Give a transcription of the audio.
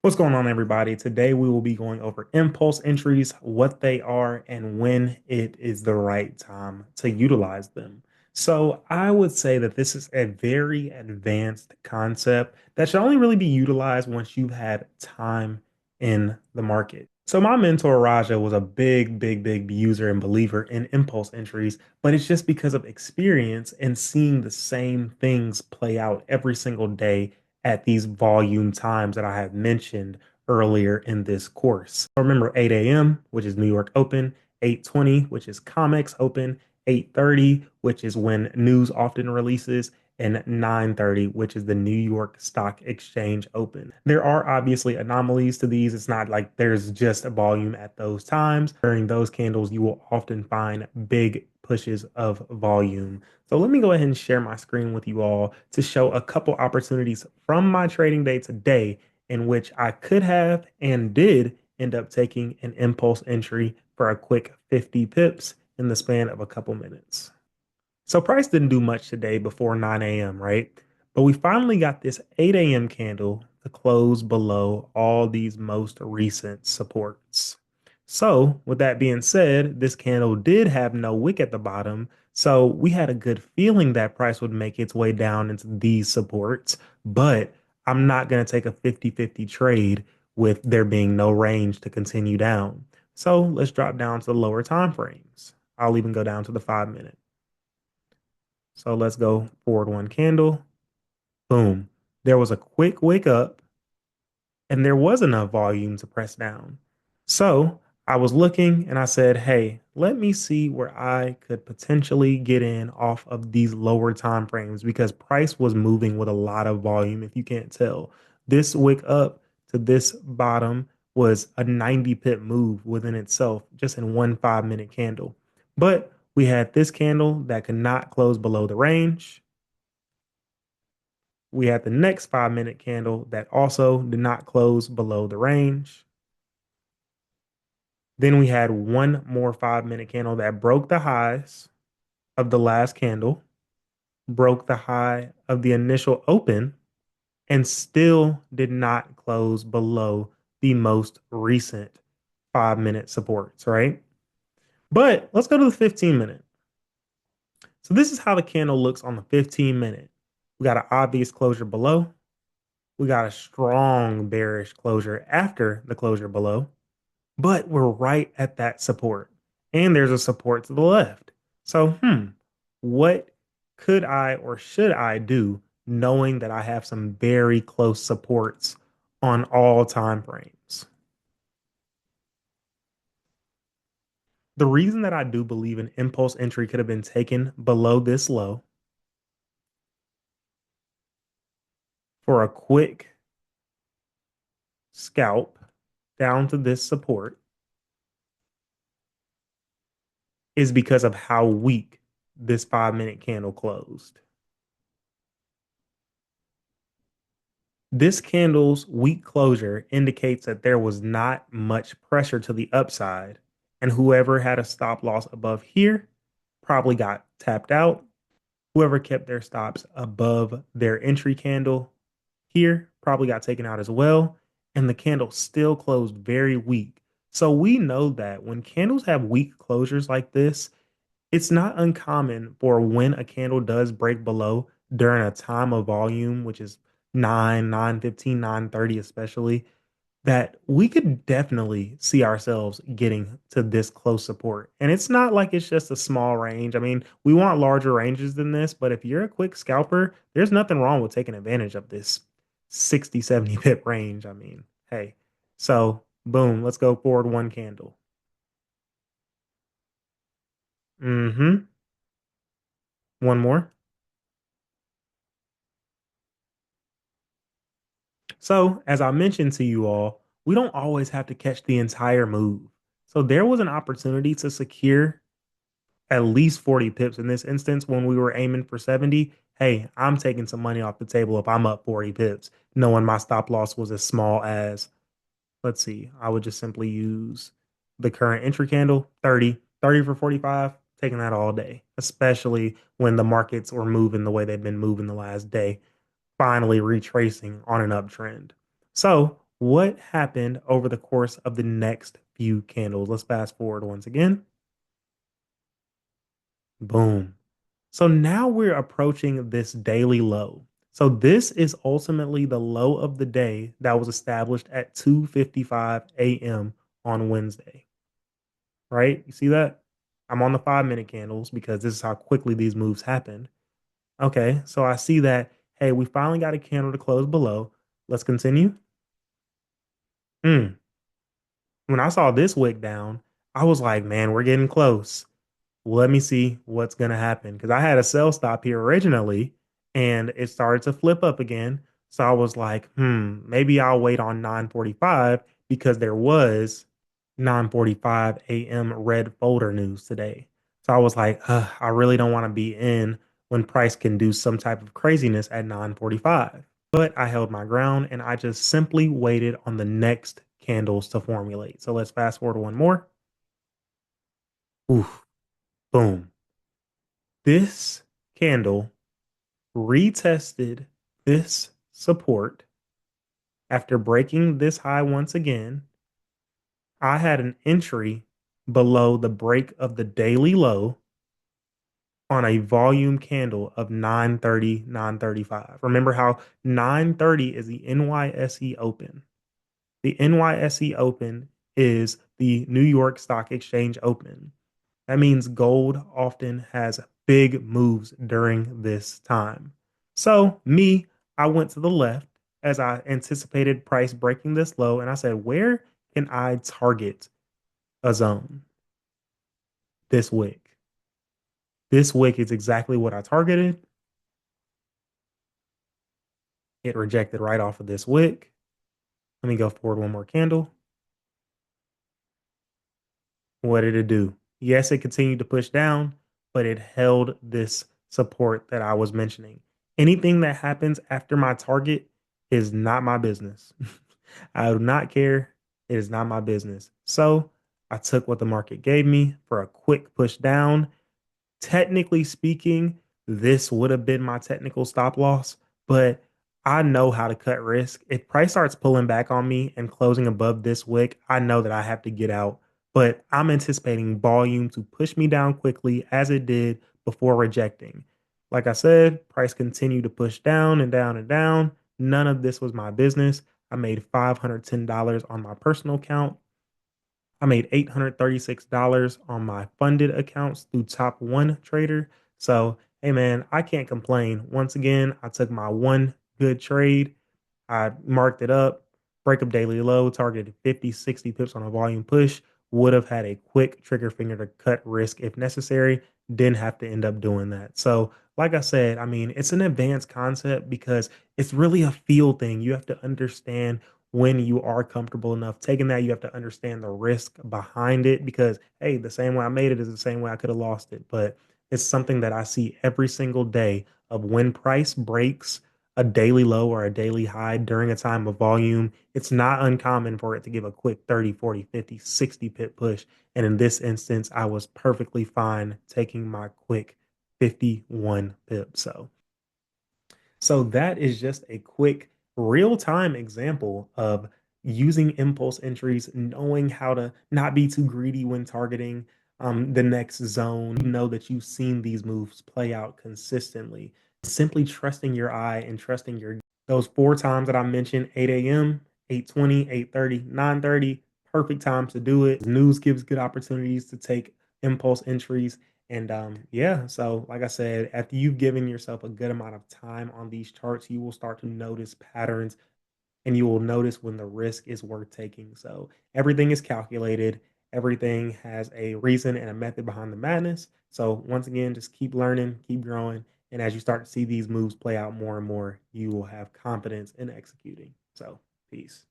What's going on, everybody? Today we will be going over impulse entries, what they are, and when it is the right time to utilize them. So, I would say that this is a very advanced concept that should only really be utilized once you've had time in the market. So, my mentor Raja was a big user and believer in impulse entries, but it's just because of experience and seeing the same things play out every single day at these volume times that I have mentioned earlier in this course. So remember 8 a.m., which is New York Open, 8:20, which is Comex Open, 8:30, which is when news often releases, and 9:30, which is the New York Stock Exchange Open. There are obviously anomalies to these. It's not like there's just a volume at those times. During those candles, you will often find big pushes of volume. So let me go ahead and share my screen with you all to show a couple opportunities from my trading day today in which I could have and did end up taking an impulse entry for a quick 50 pips in the span of a couple minutes. So price didn't do much today before 9 a.m., right? But we finally got this 8 a.m. candle to close below all these most recent supports. So, with that being said, this candle did have no wick at the bottom. So, we had a good feeling that price would make its way down into these supports. But I'm not going to take a 50-50 trade with there being no range to continue down. So, let's drop down to the lower time frames. I'll even go down to the 5 minute. So let's go forward one candle. Boom. There was a quick wake up and there was enough volume to press down. So I was looking and I said, hey, let me see where I could potentially get in off of these lower time frames because price was moving with a lot of volume. If you can't tell, this wick up to this bottom was a 90 pip move within itself, just in one 5 minute candle. But we had this candle that could not close below the range. We had the next 5 minute candle that also did not close below the range. Then we had one more 5 minute candle that broke the highs of the last candle, broke the high of the initial open, and still did not close below the most recent 5 minute supports, right? But let's go to the 15 minute. So this is how the candle looks on the 15 minute. We got an obvious closure below. We got a strong bearish closure after the closure below, but we're right at that support. And there's a support to the left. So, what could I or should I do knowing that I have some very close supports on all time frames? The reason that I do believe an impulse entry could have been taken below this low for a quick scalp down to this support is because of how weak this 5 minute candle closed. This candle's weak closure indicates that there was not much pressure to the upside, and whoever had a stop loss above here probably got tapped out. Whoever kept their stops above their entry candle here probably got taken out as well, and the candle still closed very weak. So we know that when candles have weak closures like this, it's not uncommon for when a candle does break below during a time of volume, which is 9:15, 9:30 especially, that we could definitely see ourselves getting to this close support. And it's not like it's just a small range. I mean, we want larger ranges than this, but if you're a quick scalper, there's nothing wrong with taking advantage of this 60, 70 pip range. I mean, hey, so boom, let's go forward one candle. Mm-hmm. One more. So, as I mentioned to you all, we don't always have to catch the entire move. So, there was an opportunity to secure at least 40 pips in this instance when we were aiming for 70. Hey, I'm taking some money off the table if I'm up 40 pips, knowing my stop loss was as small as, let's see, I would just simply use the current entry candle 30, 30 for 45, taking that all day, especially when the markets were moving the way they've been moving the last day finally retracing on an uptrend. So What happened over the course of the next few candles? Let's fast forward once again. Boom. So now we're approaching this daily low. So this is ultimately the low of the day that was established at 2:55 a.m. on Wednesday, right? You see that? I'm on the 5-minute candles because this is how quickly these moves happened. Okay, so I see that, hey, we finally got a candle to close below. Let's continue. Mm. When I saw this wick down, I was like, man, we're getting close. Let me see what's going to happen. Because I had a sell stop here originally and it started to flip up again. So I was like, maybe I'll wait on 9:45 because there was 9:45 a.m. red folder news today. So I was like, I really don't want to be in when price can do some type of craziness at 9:45. But I held my ground and I just simply waited on the next candles to formulate. So let's fast forward one more. Oof, boom. This candle retested this support after breaking this high once again. I had an entry below the break of the daily low on a volume candle of 930, 935. Remember how 930 is the NYSE open. The NYSE open is the New York Stock Exchange open. That means gold often has big moves during this time. So, I went to the left as I anticipated price breaking this low, and I said, where can I target a zone this wick? This wick is exactly what I targeted. It rejected right off of this wick. Let me go forward one more candle. What did it do? Yes, it continued to push down, but it held this support that I was mentioning. Anything that happens after my target is not my business. I do not care. It is not my business. So I took what the market gave me for a quick push down. Technically speaking, this would have been my technical stop loss, but I know how to cut risk. If price starts pulling back on me and closing above this wick, I know that I have to get out. But I'm anticipating volume to push me down quickly as it did before rejecting. Like I said, price continued to push down and down and down. None of this was my business. I made $510 on my personal account. I made $836 on my funded accounts through Top One Trader. So, hey man, I can't complain. Once again, I took my one good trade. I marked it up, breakup daily low, targeted 50, 60 pips on a volume push. Would have had a quick trigger finger to cut risk if necessary. Didn't have to end up doing that. So, like I said, I mean, it's an advanced concept because it's really a feel thing. You have to understand when you are comfortable enough taking that. You have to understand the risk behind it because, hey, the same way I made it is the same way I could have lost it. But it's something that I see every single day of when price breaks a daily low or a daily high during a time of volume, it's not uncommon for it to give a quick 30, 40, 50, 60 pip push. And in this instance, I was perfectly fine taking my quick 51 pips. So that is just a quick real-time example of using impulse entries, knowing how to not be too greedy when targeting the next zone. You know that you've seen these moves play out consistently. Simply trusting your eye and trusting your those 4 times that I mentioned, 8 a.m., 8:20, 8:30, 9:30, perfect times to do it. News gives good opportunities to take impulse entries. And yeah, so like I said, after you've given yourself a good amount of time on these charts, you will start to notice patterns and you will notice when the risk is worth taking. So everything is calculated, everything has a reason and a method behind the madness. So once again, just keep learning, keep growing. And as you start to see these moves play out more and more, you will have confidence in executing. So, peace.